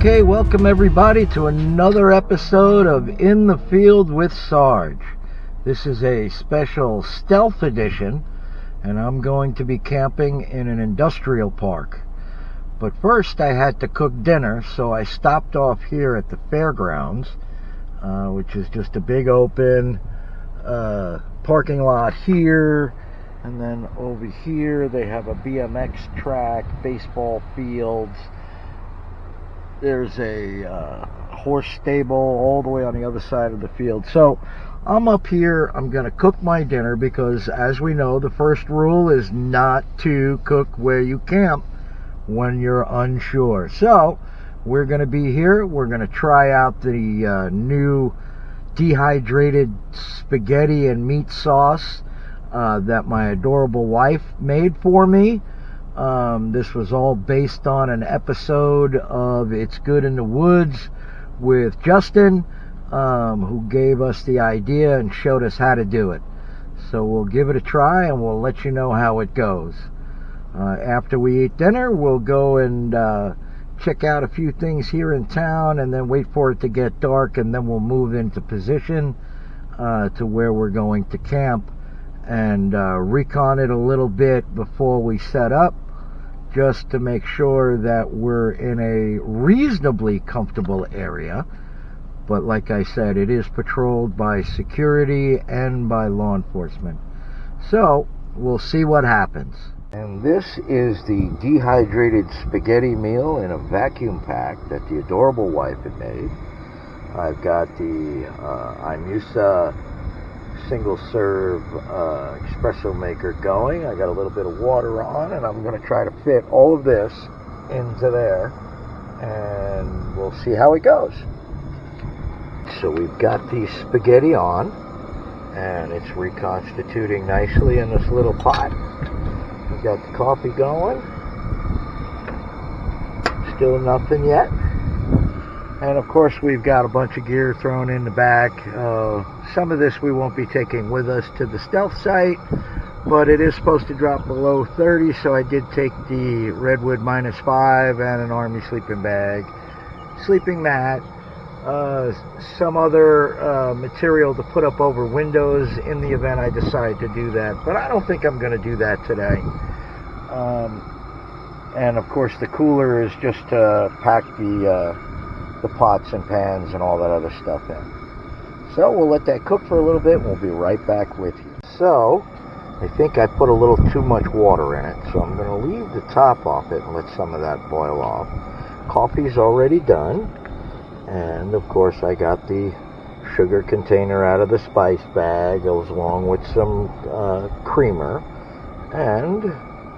Okay, welcome everybody to another episode of In the Field with Sarge. This is a special stealth edition, and I'm going to be camping in an industrial park. But first I had to cook dinner, so I stopped off here at the fairgrounds, which is just a big open parking lot here. And then over here they have a BMX track, baseball fields. There's a horse stable all the way on the other side of the field. So I'm up here. I'm going to cook my dinner because, as we know, the first rule is not to cook where you camp when you're unsure. So we're going to be here. We're going to try out the new dehydrated spaghetti and meat sauce that my adorable wife made for me. This was all based on an episode of It's Good in the Woods with Justin, who gave us the idea and showed us how to do it. So we'll give it a try and we'll let you know how it goes. After we eat dinner, we'll go and check out a few things here in town and then wait for it to get dark, and then we'll move into position to where we're going to camp and recon it a little bit before we set up, just to make sure that we're in a reasonably comfortable area. But like I said, it is patrolled by security and by law enforcement. So we'll see what happens. And this is the dehydrated spaghetti meal in a vacuum pack that the adorable wife had made. I've got the Imusa single serve espresso maker going. I got a little bit of water on, and I'm going to try to fit all of this into there, and we'll see how it goes. So we've got the spaghetti on, and it's reconstituting nicely in this little pot. We've got the coffee going. Still nothing yet. And of course we've got a bunch of gear thrown in the back. Some of this we won't be taking with us to the stealth site, but it is supposed to drop below 30, so I did take the Redwood -5 and an army sleeping bag, sleeping mat, some other material to put up over windows in the event I decide to do that, but I don't think I'm going to do that today. And of course the cooler is just to pack the pots and pans and all that other stuff in. So we'll let that cook for a little bit and we'll be right back with you. So I think I put a little too much water in it, so I'm going to leave the top off it and let some of that boil off. Coffee's already done, and of course I got the sugar container out of the spice bag along with some creamer, and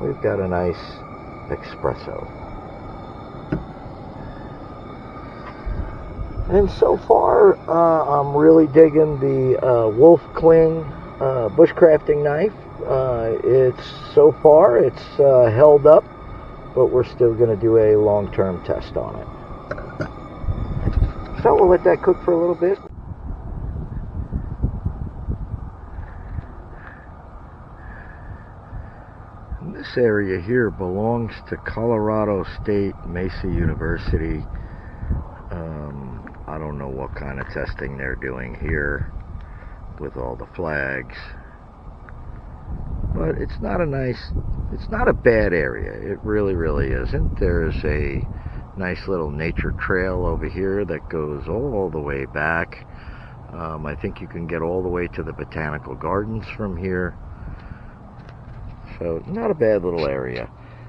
we've got a nice espresso. And so far, I'm really digging the Wolf Kling bushcrafting knife. It's held up, but we're still going to do a long-term test on it. So we'll let that cook for a little bit. And this area here belongs to Colorado State Mesa University. I don't know what kind of testing they're doing here with all the flags, but it's not a bad area. It really isn't. There's a nice little nature trail over here that goes all the way back. I think you can get all the way to the botanical gardens from here. So not a bad little area.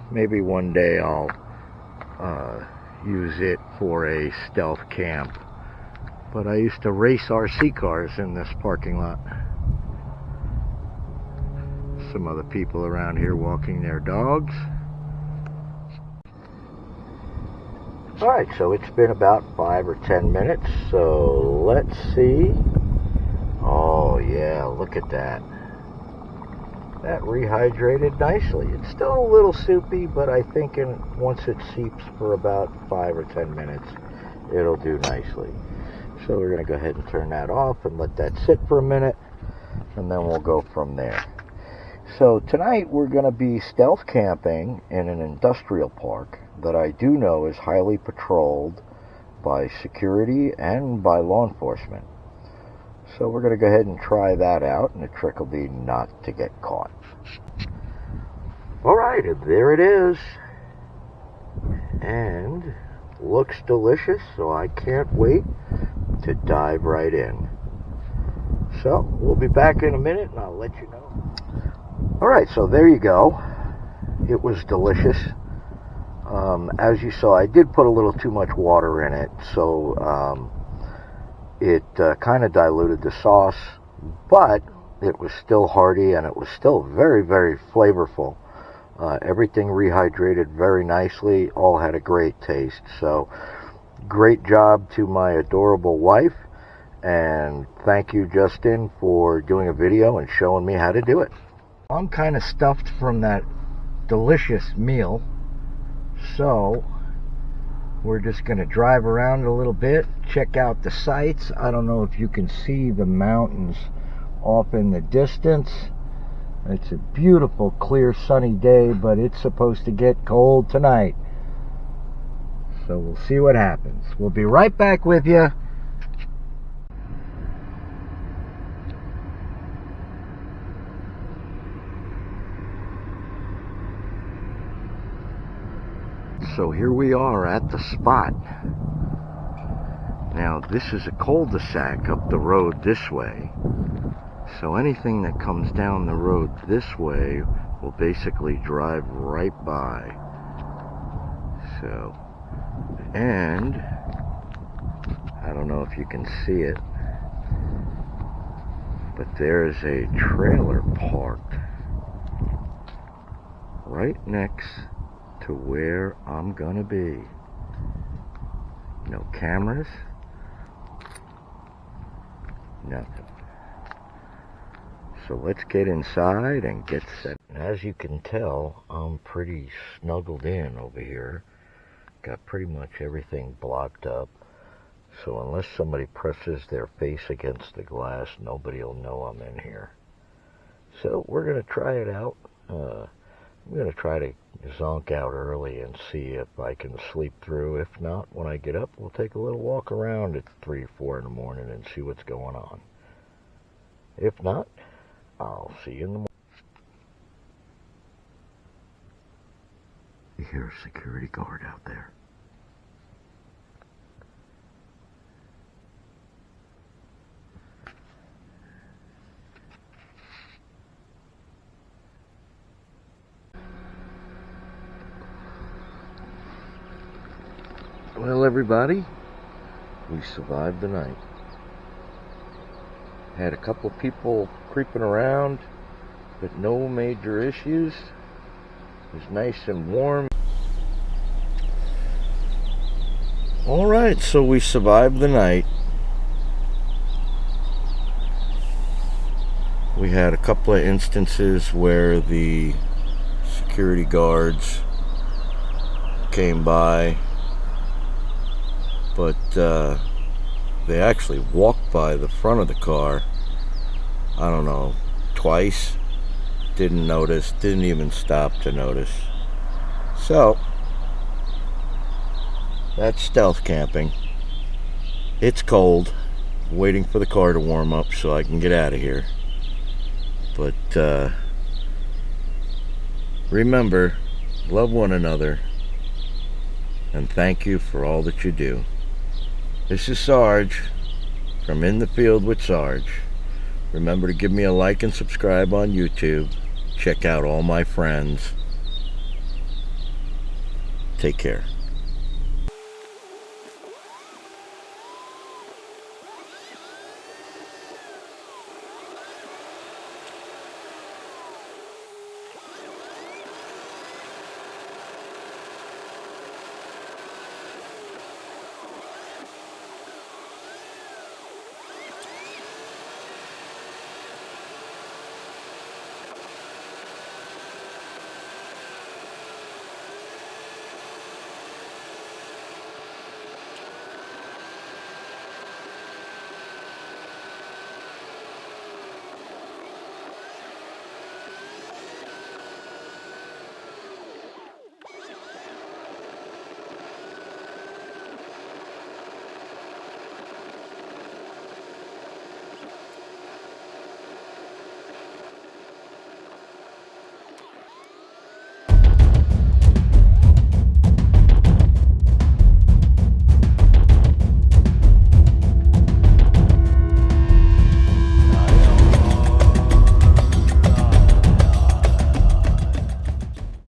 Maybe one day I'll use it for a stealth camp. But I used to race RC cars in this parking lot. Some other people around here walking their dogs. Alright, so it's been about 5 or 10 minutes, so let's see. Oh yeah, look at that. That rehydrated nicely. It's still a little soupy, but I think once it seeps for about 5 or 10 minutes, it'll do nicely. So we're going to go ahead and turn that off and let that sit for a minute, and then we'll go from there. So tonight we're going to be stealth camping in an industrial park that I do know is highly patrolled by security and by law enforcement. So we're going to go ahead and try that out, and the trick will be not to get caught. Alright, there it is. And looks delicious, so I can't wait to dive right in. So we'll be back in a minute and I'll let you know. Alright, so there you go. It was delicious. As you saw, I did put a little too much water in it, so it kind of diluted the sauce, but it was still hearty and it was still very, very flavorful. Everything rehydrated very nicely, all had a great taste. So great job to my adorable wife, and thank you, Justin, for doing a video and showing me how to do it. I'm kind of stuffed from that delicious meal, so we're just going to drive around a little bit, check out the sights. I don't know if you can see the mountains off in the distance. It's a beautiful, clear, sunny day, but it's supposed to get cold tonight. So we'll see what happens. We'll be right back with you. So here we are at the spot. Now this is a cul-de-sac up the road this way. So anything that comes down the road this way will basically drive right by. So, and I don't know if you can see it, but there's a trailer parked right next to where I'm gonna be. No cameras, nothing. So let's get inside and get set. As you can tell, I'm pretty snuggled in over here. Got pretty much everything blocked up. So unless somebody presses their face against the glass, nobody will know I'm in here. So we're going to try it out. I'm going to try to zonk out early and see if I can sleep through. If not, when I get up, we'll take a little walk around at 3 or 4 in the morning and see what's going on. If not, I'll see you in the morning. You hear a security guard out there. Well, everybody, we survived the night. Had a couple people creeping around, but no major issues. It was nice and warm. Alright, so we survived the night. We had a couple of instances where the security guards came by, but they actually walked by the front of the car, I don't know, twice. Didn't notice, didn't even stop to notice. So that's stealth camping. It's cold, waiting for the car to warm up so I can get out of here. But remember, love one another, and thank you for all that you do. This is Sarge from In the Field with Sarge. Remember to give me a like and subscribe on YouTube. Check out all my friends. Take care.